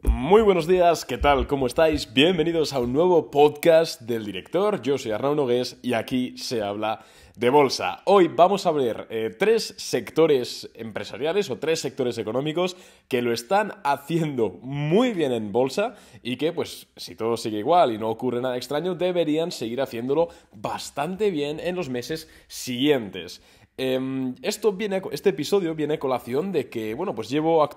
Muy buenos días, ¿qué tal? ¿Cómo estáis? Bienvenidos a un nuevo podcast del director. Yo soy Arnau Nogués y aquí se habla de bolsa. Hoy vamos a ver tres sectores empresariales o tres sectores económicos que lo están haciendo muy bien en bolsa y que, pues, si todo sigue igual y no ocurre nada extraño, deberían seguir haciéndolo bastante bien en los meses siguientes. Este episodio viene a colación de que, bueno, pues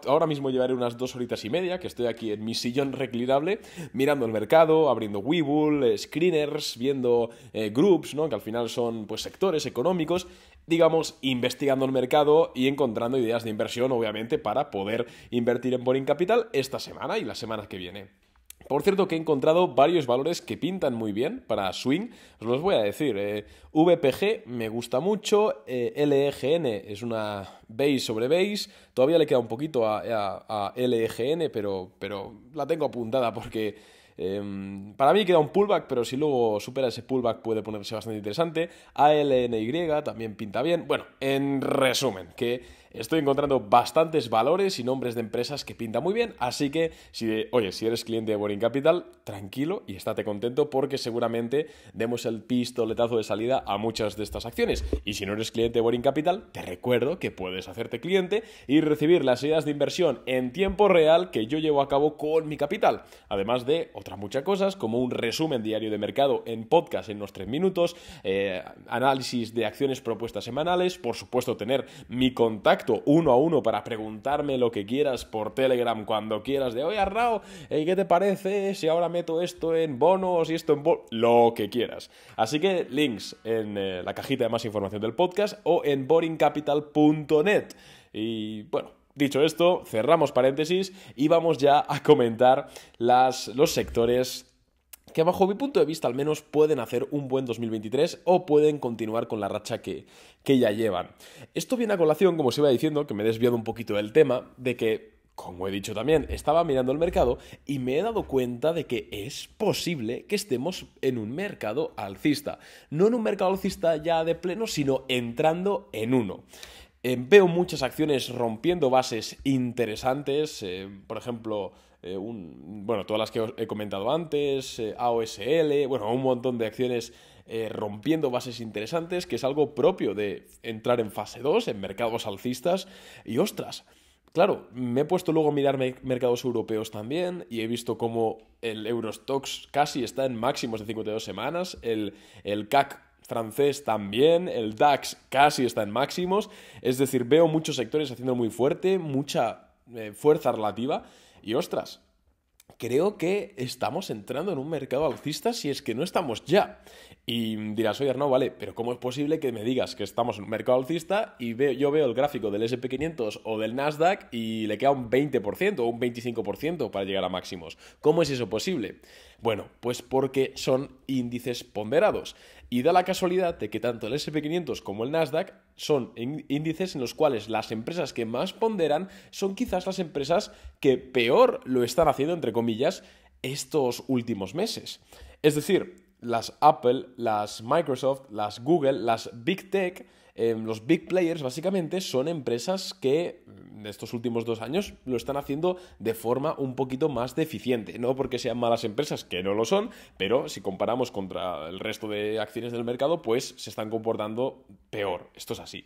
ahora mismo llevaré unas 2 horitas y media que estoy aquí en mi sillón reclinable mirando el mercado, abriendo Webull, screeners, viendo groups, ¿no? Que al final son pues sectores económicos, digamos, investigando el mercado y encontrando ideas de inversión, obviamente, para poder invertir en Boring Capital esta semana y la semana que viene. Por cierto que he encontrado varios valores que pintan muy bien para swing, os los voy a decir. VPG me gusta mucho, LEGN es una base sobre base, todavía le queda un poquito a LEGN, pero la tengo apuntada porque para mí queda un pullback, pero si luego supera ese pullback puede ponerse bastante interesante. ALNY también pinta bien. Bueno, en resumen, que estoy encontrando bastantes valores y nombres de empresas que pintan muy bien, así que, si eres cliente de Boring Capital, tranquilo y estate contento porque seguramente demos el pistoletazo de salida a muchas de estas acciones. Y si no eres cliente de Boring Capital, te recuerdo que puedes hacerte cliente y recibir las ideas de inversión en tiempo real que yo llevo a cabo con mi capital, además de otras muchas cosas como un resumen diario de mercado en podcast en unos 3 minutos, análisis de acciones propuestas semanales, por supuesto tener mi contacto uno a uno para preguntarme lo que quieras por Telegram cuando quieras de, oye Arnau, ¿qué te parece si ahora meto esto en bonos y esto en lo que quieras? Así que links en la cajita de más información del podcast o en boringcapital.net. Y bueno, dicho esto, cerramos paréntesis y vamos ya a comentar los sectores que bajo mi punto de vista al menos pueden hacer un buen 2023 o pueden continuar con la racha que ya llevan. Esto viene a colación, como os iba diciendo, que me he desviado un poquito del tema, de que, como he dicho también, estaba mirando el mercado y me he dado cuenta de que es posible que estemos en un mercado alcista. No en un mercado alcista ya de pleno, sino entrando en uno. Veo muchas acciones rompiendo bases interesantes, por ejemplo, todas las que he comentado antes, AOSL, un montón de acciones rompiendo bases interesantes, que es algo propio de entrar en fase 2, en mercados alcistas, y ostras, claro, me he puesto luego a mirar mercados europeos también y he visto cómo el Eurostoxx casi está en máximos de 52 semanas, el CAC francés también, el DAX casi está en máximos, es decir, veo muchos sectores haciendo muy fuerte, mucha fuerza relativa y ostras, creo que estamos entrando en un mercado alcista si es que no estamos ya. Y dirás, oye Arnau, vale, pero ¿cómo es posible que me digas que estamos en un mercado alcista y yo veo el gráfico del S&P 500 o del Nasdaq y le queda un 20% o un 25% para llegar a máximos? ¿Cómo es eso posible? Bueno, pues porque son índices ponderados. Y da la casualidad de que tanto el S&P 500 como el Nasdaq son índices en los cuales las empresas que más ponderan son quizás las empresas que peor lo están haciendo, entre comillas, estos últimos meses. Es decir, las Apple, las Microsoft, las Google, las Big Tech, los Big Players básicamente son empresas que de estos últimos 2 años lo están haciendo de forma un poquito más deficiente. No porque sean malas empresas, que no lo son, pero si comparamos contra el resto de acciones del mercado, pues se están comportando peor. Esto es así.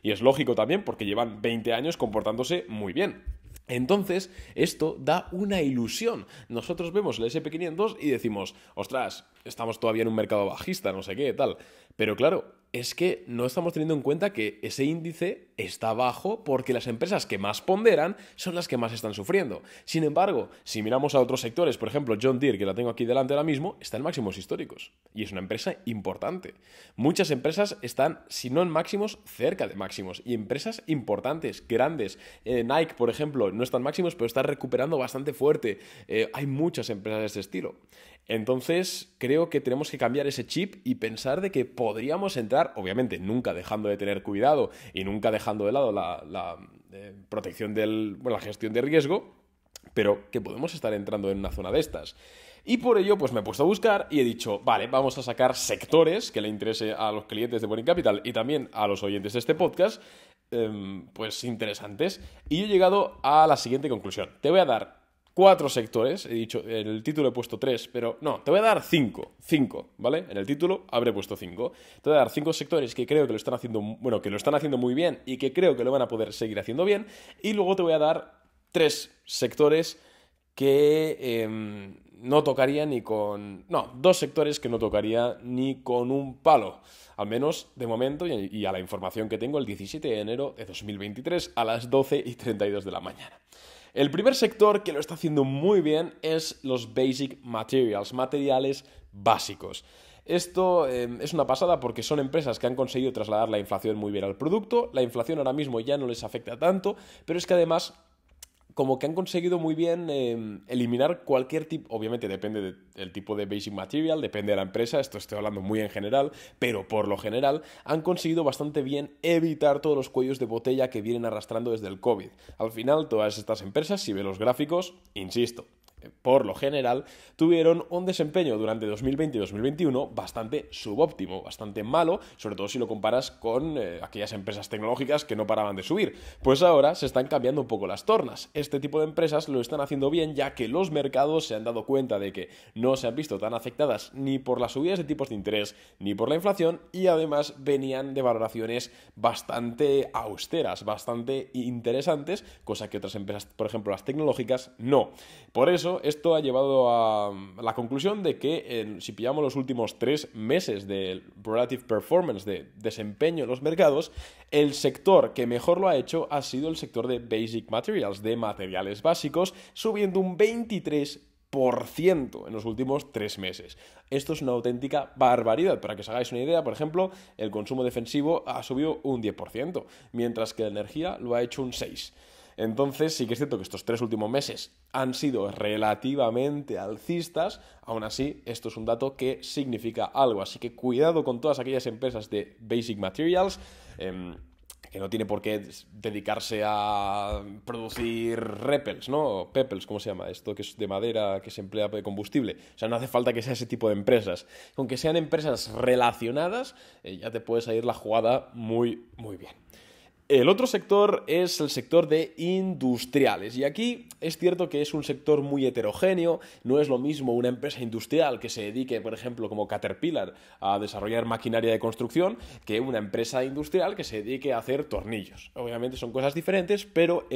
Y es lógico también porque llevan 20 años comportándose muy bien. Entonces, esto da una ilusión. Nosotros vemos el S&P 500 y decimos, ostras, estamos todavía en un mercado bajista, no sé qué, tal. Pero claro, es que no estamos teniendo en cuenta que ese índice está bajo porque las empresas que más ponderan son las que más están sufriendo. Sin embargo, si miramos a otros sectores, por ejemplo, John Deere, que la tengo aquí delante ahora mismo, está en máximos históricos y es una empresa importante. Muchas empresas están, si no en máximos, cerca de máximos y empresas importantes, grandes. Nike, por ejemplo, no está en máximos, pero está recuperando bastante fuerte. Hay muchas empresas de este estilo. Entonces, creo que tenemos que cambiar ese chip y pensar de que podríamos entrar, obviamente nunca dejando de tener cuidado y nunca dejando de lado la protección la gestión de riesgo, pero que podemos estar entrando en una zona de estas. Y por ello, pues me he puesto a buscar y he dicho, vale, vamos a sacar sectores que le interese a los clientes de Boring Capital y también a los oyentes de este podcast, pues interesantes. Y he llegado a la siguiente conclusión. Te voy a dar 4 sectores, he dicho, en el título he puesto 3, pero no, te voy a dar 5, ¿vale? En el título habré puesto 5. Te voy a dar 5 sectores que creo que lo están haciendo, bueno, que lo están haciendo muy bien y que creo que lo van a poder seguir haciendo bien, y luego te voy a dar 3 sectores que no tocaría ni con... No, 2 sectores que no tocaría ni con un palo. Al menos de momento y a la información que tengo el 17 de enero de 2023 a las 12:32 de la mañana. El primer sector que lo está haciendo muy bien es los basic materials, materiales básicos. Esto es una pasada porque son empresas que han conseguido trasladar la inflación muy bien al producto. La inflación ahora mismo ya no les afecta tanto, pero es que además como que han conseguido muy bien eliminar cualquier tipo, obviamente depende del tipo de basic material, depende de la empresa, esto estoy hablando muy en general, pero por lo general han conseguido bastante bien evitar todos los cuellos de botella que vienen arrastrando desde el COVID. Al final, todas estas empresas, si ves los gráficos, insisto, por lo general, tuvieron un desempeño durante 2020 y 2021 bastante subóptimo, bastante malo, sobre todo si lo comparas con aquellas empresas tecnológicas que no paraban de subir. Pues ahora se están cambiando un poco las tornas. Este tipo de empresas lo están haciendo bien, ya que los mercados se han dado cuenta de que no se han visto tan afectadas ni por las subidas de tipos de interés ni por la inflación, y además venían de valoraciones bastante austeras, bastante interesantes, cosa que otras empresas, por ejemplo las tecnológicas, no. Por eso esto ha llevado a la conclusión de que si pillamos los últimos 3 meses de relative performance, de desempeño en los mercados, el sector que mejor lo ha hecho ha sido el sector de basic materials, de materiales básicos, subiendo un 23% en los últimos 3 meses. Esto es una auténtica barbaridad. Para que os hagáis una idea, por ejemplo, el consumo defensivo ha subido un 10%, mientras que la energía lo ha hecho un 6%. Entonces sí que es cierto que estos 3 últimos meses han sido relativamente alcistas, aún así esto es un dato que significa algo, así que cuidado con todas aquellas empresas de basic materials, que no tiene por qué dedicarse a producir repels, ¿no? O pepels, ¿cómo se llama? Esto que es de madera, que se emplea de combustible. O sea, no hace falta que sea ese tipo de empresas. Con que sean empresas relacionadas, ya te puede salir la jugada muy, muy bien. El otro sector es el sector de industriales, y aquí es cierto que es un sector muy heterogéneo. No es lo mismo una empresa industrial que se dedique, por ejemplo, como Caterpillar, a desarrollar maquinaria de construcción, que una empresa industrial que se dedique a hacer tornillos. Obviamente son cosas diferentes, pero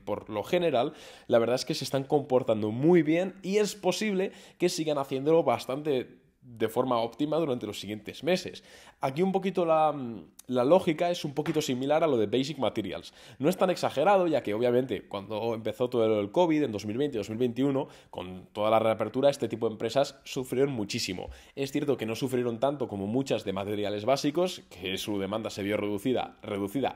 por lo general, la verdad es que se están comportando muy bien y es posible que sigan haciéndolo bastante de forma óptima durante los siguientes meses. Aquí un poquito la lógica es un poquito similar a lo de Basic Materials. No es tan exagerado, ya que obviamente cuando empezó todo el COVID en 2020 y 2021, con toda la reapertura, este tipo de empresas sufrieron muchísimo. Es cierto que no sufrieron tanto como muchas de materiales básicos, que su demanda se vio reducida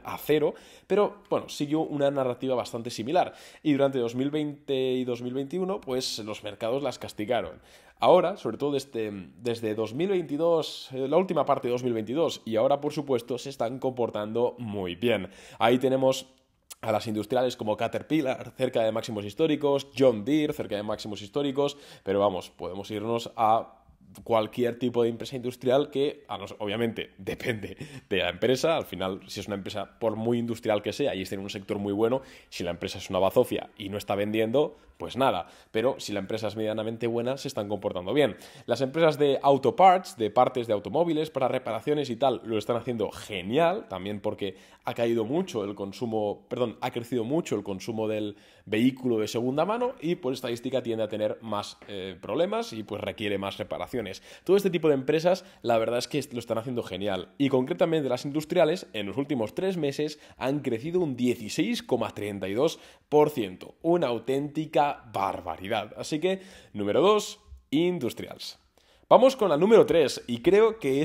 a cero, pero bueno, siguió una narrativa bastante similar. Y durante 2020 y 2021, pues los mercados las castigaron. Ahora, sobre todo desde 2022, la última parte de 2022, y ahora por supuesto se están comportando muy bien. Ahí tenemos a las industriales como Caterpillar cerca de máximos históricos, John Deere cerca de máximos históricos, pero vamos, podemos irnos a cualquier tipo de empresa industrial que, obviamente, depende de la empresa. Al final, si es una empresa, por muy industrial que sea, y está en un sector muy bueno, si la empresa es una bazofia y no está vendiendo, pues nada. Pero si la empresa es medianamente buena, se están comportando bien. Las empresas de auto parts, de partes de automóviles para reparaciones y tal, lo están haciendo genial, también porque ha crecido mucho el consumo del vehículo de segunda mano, y por estadística tiende a tener más problemas y pues requiere más reparaciones. Todo este tipo de empresas, la verdad es que lo están haciendo genial. Y concretamente las industriales, en los últimos 3 meses, han crecido un 16,32%. Una auténtica barbaridad. Así que, número 2, industrials. Vamos con la número 3, y creo que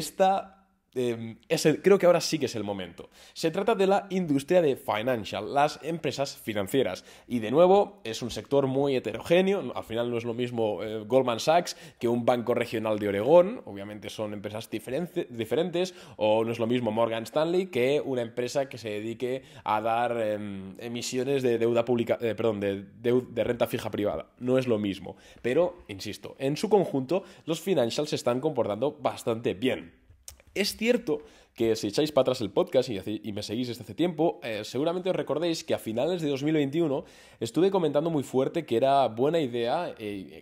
creo que ahora sí que es el momento. Se trata de la industria de financial, las empresas financieras. Y de nuevo, es un sector muy heterogéneo. Al final no es lo mismo Goldman Sachs que un banco regional de Oregón. Obviamente son empresas diferentes. O no es lo mismo Morgan Stanley que una empresa que se dedique a dar emisiones de deuda pública, de renta fija privada. No es lo mismo. Pero, insisto, en su conjunto, los financials se están comportando bastante bien. Es cierto que si echáis para atrás el podcast y me seguís desde hace tiempo, seguramente os recordéis que a finales de 2021 estuve comentando muy fuerte que era buena idea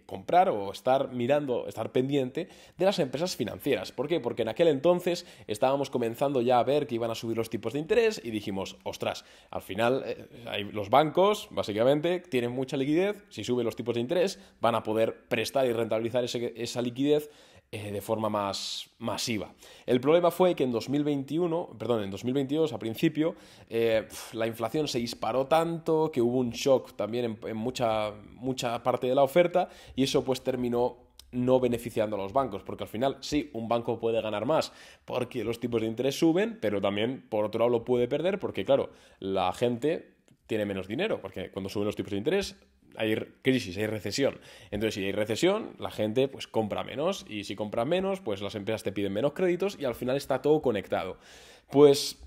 comprar o estar mirando, estar pendiente de las empresas financieras. ¿Por qué? Porque en aquel entonces estábamos comenzando ya a ver que iban a subir los tipos de interés y dijimos, ostras, al final los bancos básicamente tienen mucha liquidez, si suben los tipos de interés van a poder prestar y rentabilizar esa liquidez de forma más masiva. El problema fue que en 2022 a principio, la inflación se disparó tanto que hubo un shock también en mucha parte de la oferta y eso pues terminó no beneficiando a los bancos, porque al final sí, un banco puede ganar más porque los tipos de interés suben, pero también por otro lado lo puede perder porque claro, la gente tiene menos dinero, porque cuando suben los tipos de interés hay crisis, hay recesión. Entonces, si hay recesión, la gente pues compra menos y si compra menos, pues las empresas te piden menos créditos y al final está todo conectado. Pues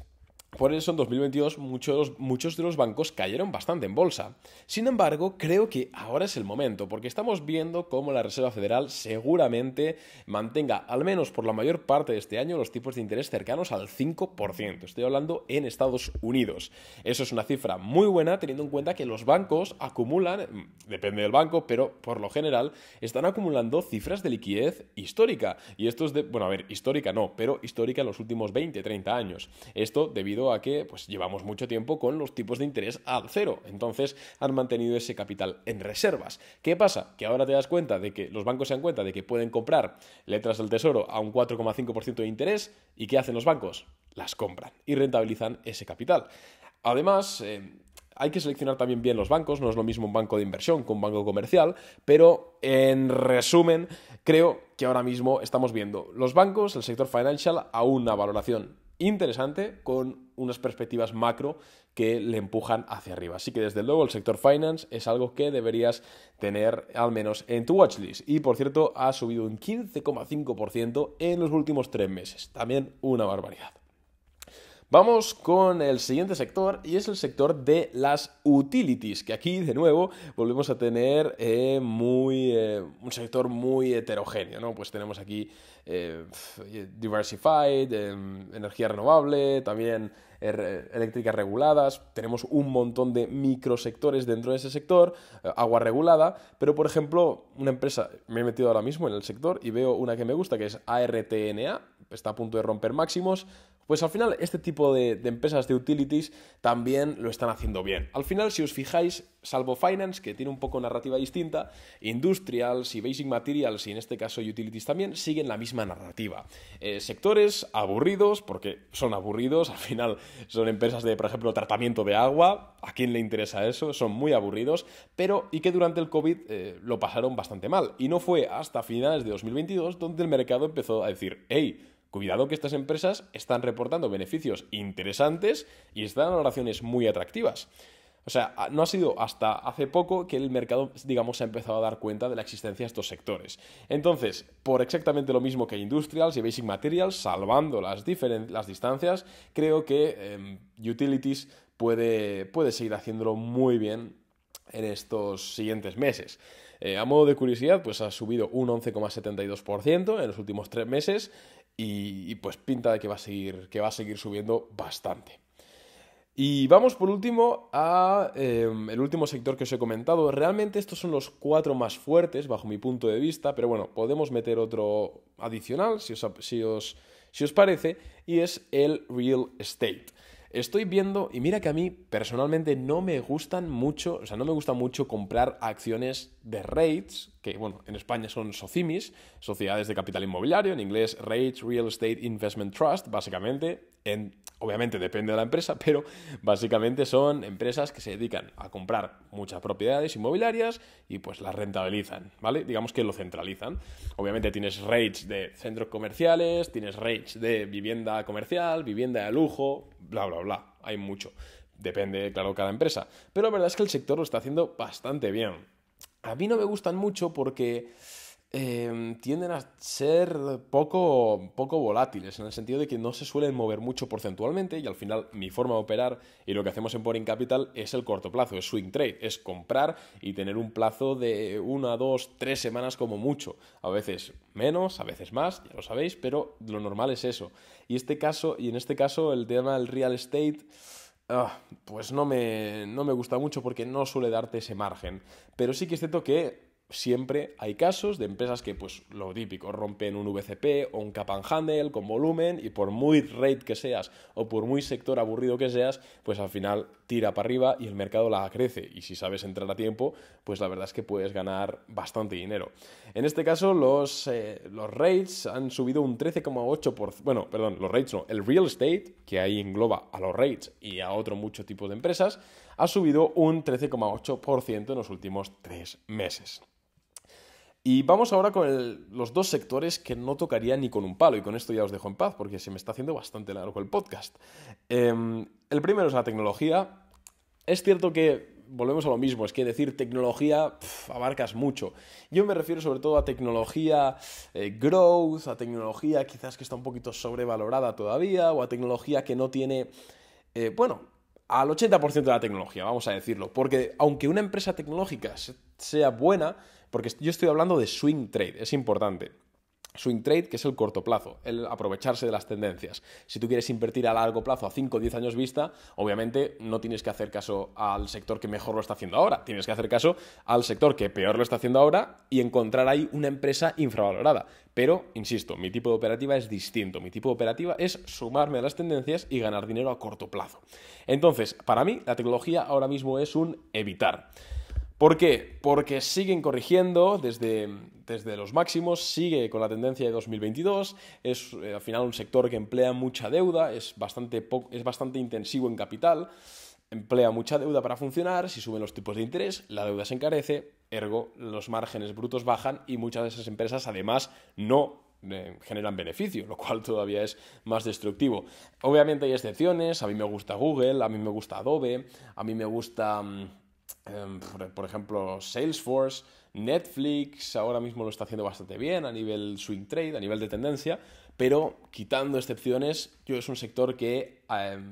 por eso en 2022 muchos de los bancos cayeron bastante en bolsa. Sin embargo, creo que ahora es el momento, porque estamos viendo cómo la Reserva Federal seguramente mantenga, al menos por la mayor parte de este año, los tipos de interés cercanos al 5%. Estoy hablando en Estados Unidos. Eso es una cifra muy buena, teniendo en cuenta que los bancos acumulan, depende del banco, pero por lo general están acumulando cifras de liquidez histórica. Y esto es histórica no, pero histórica en los últimos 20, 30 años. Esto debido a que pues, llevamos mucho tiempo con los tipos de interés al cero. Entonces han mantenido ese capital en reservas. ¿Qué pasa? Que ahora te das cuenta de que los bancos se dan cuenta de que pueden comprar letras del Tesoro a un 4,5% de interés. ¿Y qué hacen los bancos? Las compran y rentabilizan ese capital. Además, hay que seleccionar también bien los bancos. No es lo mismo un banco de inversión que un banco comercial, pero en resumen, creo que ahora mismo estamos viendo los bancos, el sector financial, a una valoración interesante con unas perspectivas macro que le empujan hacia arriba. Así que desde luego el sector finance es algo que deberías tener al menos en tu watchlist. Y por cierto, ha subido un 15,5% en los últimos 3 meses. También una barbaridad. Vamos con el siguiente sector y es el sector de las utilities, que aquí de nuevo volvemos a tener un sector muy heterogéneo, ¿no? Pues tenemos aquí diversified, energía renovable, también eléctricas reguladas, tenemos un montón de microsectores dentro de ese sector, agua regulada, pero por ejemplo, una empresa, me he metido ahora mismo en el sector y veo una que me gusta que es ARTNA, está a punto de romper máximos. Pues al final este tipo de empresas de utilities también lo están haciendo bien. Al final, si os fijáis, salvo Finance, que tiene un poco narrativa distinta, Industrials y Basic Materials, y en este caso Utilities también, siguen la misma narrativa. Sectores aburridos, porque son aburridos, al final son empresas de, por ejemplo, tratamiento de agua, ¿a quién le interesa eso? Son muy aburridos, pero y que durante el COVID lo pasaron bastante mal. Y no fue hasta finales de 2022 donde el mercado empezó a decir, hey, cuidado que estas empresas están reportando beneficios interesantes y están en valoraciones muy atractivas. O sea, no ha sido hasta hace poco que el mercado, digamos, se ha empezado a dar cuenta de la existencia de estos sectores. Entonces, por exactamente lo mismo que Industrials y Basic Materials, salvando las distancias, creo que Utilities puede seguir haciéndolo muy bien en estos siguientes meses. A modo de curiosidad, pues ha subido un 11,72% en los últimos 3 meses y pues pinta de que va a seguir subiendo bastante. Y vamos por último a el último sector que os he comentado. Realmente estos son los 4 más fuertes bajo mi punto de vista, pero bueno, podemos meter otro adicional si os parece, y es el real estate. Estoy viendo, y mira que a mí personalmente no me gusta mucho comprar acciones de REITs, que bueno, en España son SOCIMIs, Sociedades de Capital Inmobiliario, en inglés REITs, Real Estate Investment Trust, básicamente, obviamente depende de la empresa, pero básicamente son empresas que se dedican a comprar muchas propiedades inmobiliarias y pues las rentabilizan, ¿vale? Digamos que lo centralizan. Obviamente tienes REITs de centros comerciales, tienes REITs de vivienda comercial, vivienda de lujo, bla, bla, bla. Hay mucho. Depende, claro, cada empresa. Pero la verdad es que el sector lo está haciendo bastante bien. A mí no me gustan mucho porque tienden a ser poco volátiles, en el sentido de que no se suelen mover mucho porcentualmente y al final mi forma de operar y lo que hacemos en Boring Capital es el corto plazo, es swing trade, es comprar y tener un plazo de 1, 2, 3 semanas como mucho, a veces menos, a veces más, ya lo sabéis, pero lo normal es eso. Y en este caso el tema del real estate... pues no me gusta mucho porque no suele darte ese margen. Pero sí que es cierto que siempre hay casos de empresas que, pues lo típico, rompen un VCP o un cap and handle con volumen y por muy rate que seas o por muy sector aburrido que seas, pues al final tira para arriba y el mercado la crece. Y si sabes entrar a tiempo, pues la verdad es que puedes ganar bastante dinero. En este caso, los rates han subido un 13,8%. Bueno, perdón, los rates no, el real estate, que ahí engloba a los rates y a otro mucho tipo de empresas, ha subido un 13,8% en los últimos 3 meses. Y vamos ahora con los dos sectores que no tocaría ni con un palo, y con esto ya os dejo en paz porque se me está haciendo bastante largo el podcast. El primero es la tecnología. Es cierto que volvemos a lo mismo, es que decir tecnología abarcas mucho. Yo me refiero sobre todo a tecnología growth, a tecnología quizás que está un poquito sobrevalorada todavía, o a tecnología que no tiene, al 80% de la tecnología, vamos a decirlo. Porque aunque una empresa tecnológica sea buena, porque yo estoy hablando de swing trade, es importante. Swing trade, que es el corto plazo, el aprovecharse de las tendencias. Si tú quieres invertir a largo plazo, a 5 o 10 años vista, obviamente no tienes que hacer caso al sector que mejor lo está haciendo ahora. Tienes que hacer caso al sector que peor lo está haciendo ahora y encontrar ahí una empresa infravalorada. Pero, insisto, mi tipo de operativa es distinto. Mi tipo de operativa es sumarme a las tendencias y ganar dinero a corto plazo. Entonces, para mí, la tecnología ahora mismo es un evitar. ¿Por qué? Porque siguen corrigiendo desde los máximos, sigue con la tendencia de 2022, es al final un sector que emplea mucha deuda, es bastante intensivo en capital, emplea mucha deuda para funcionar, si suben los tipos de interés, la deuda se encarece, ergo los márgenes brutos bajan y muchas de esas empresas además no generan beneficio, lo cual todavía es más destructivo. Obviamente hay excepciones, a mí me gusta Google, a mí me gusta Adobe, a mí me gusta... por ejemplo, Salesforce, Netflix ahora mismo lo está haciendo bastante bien a nivel swing trade, a nivel de tendencia, pero quitando excepciones, yo es un sector que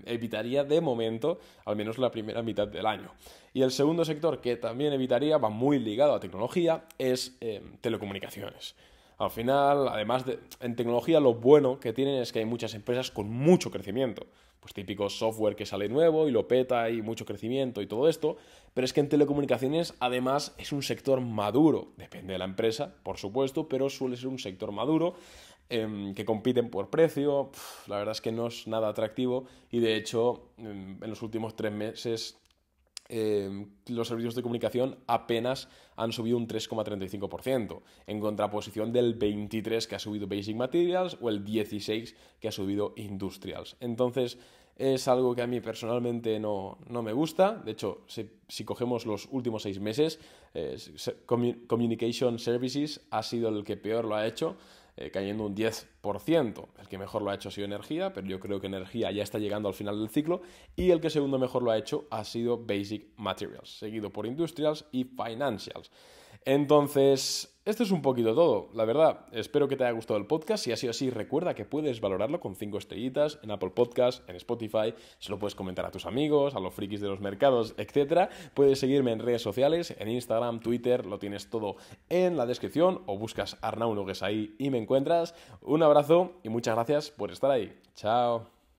evitaría de momento, al menos la primera mitad del año. Y el segundo sector que también evitaría, va muy ligado a tecnología, es telecomunicaciones. Al final, además en tecnología, lo bueno que tienen es que hay muchas empresas con mucho crecimiento. Pues típico software que sale nuevo y lo peta y mucho crecimiento y todo esto. Pero es que en telecomunicaciones, además, es un sector maduro. Depende de la empresa, por supuesto, pero suele ser un sector maduro que compiten por precio. La verdad es que no es nada atractivo y, de hecho, en los últimos 3 meses... los servicios de comunicación apenas han subido un 3,35%, en contraposición del 23% que ha subido Basic Materials o el 16% que ha subido Industrials. Entonces es algo que a mí personalmente no me gusta. De hecho, si cogemos los últimos 6 meses, Communication Services ha sido el que peor lo ha hecho, cayendo un 10%. El que mejor lo ha hecho ha sido energía, pero yo creo que energía ya está llegando al final del ciclo, y el que segundo mejor lo ha hecho ha sido Basic Materials, seguido por Industrials y Financials. Entonces, esto es un poquito todo, la verdad. Espero que te haya gustado el podcast. Si ha sido así, recuerda que puedes valorarlo con 5 estrellitas en Apple Podcast, en Spotify. Se lo puedes comentar a tus amigos, a los frikis de los mercados, etc. Puedes seguirme en redes sociales, en Instagram, Twitter, lo tienes todo en la descripción, o buscas Arnau Nogués ahí y me encuentras. Un abrazo y muchas gracias por estar ahí. Chao.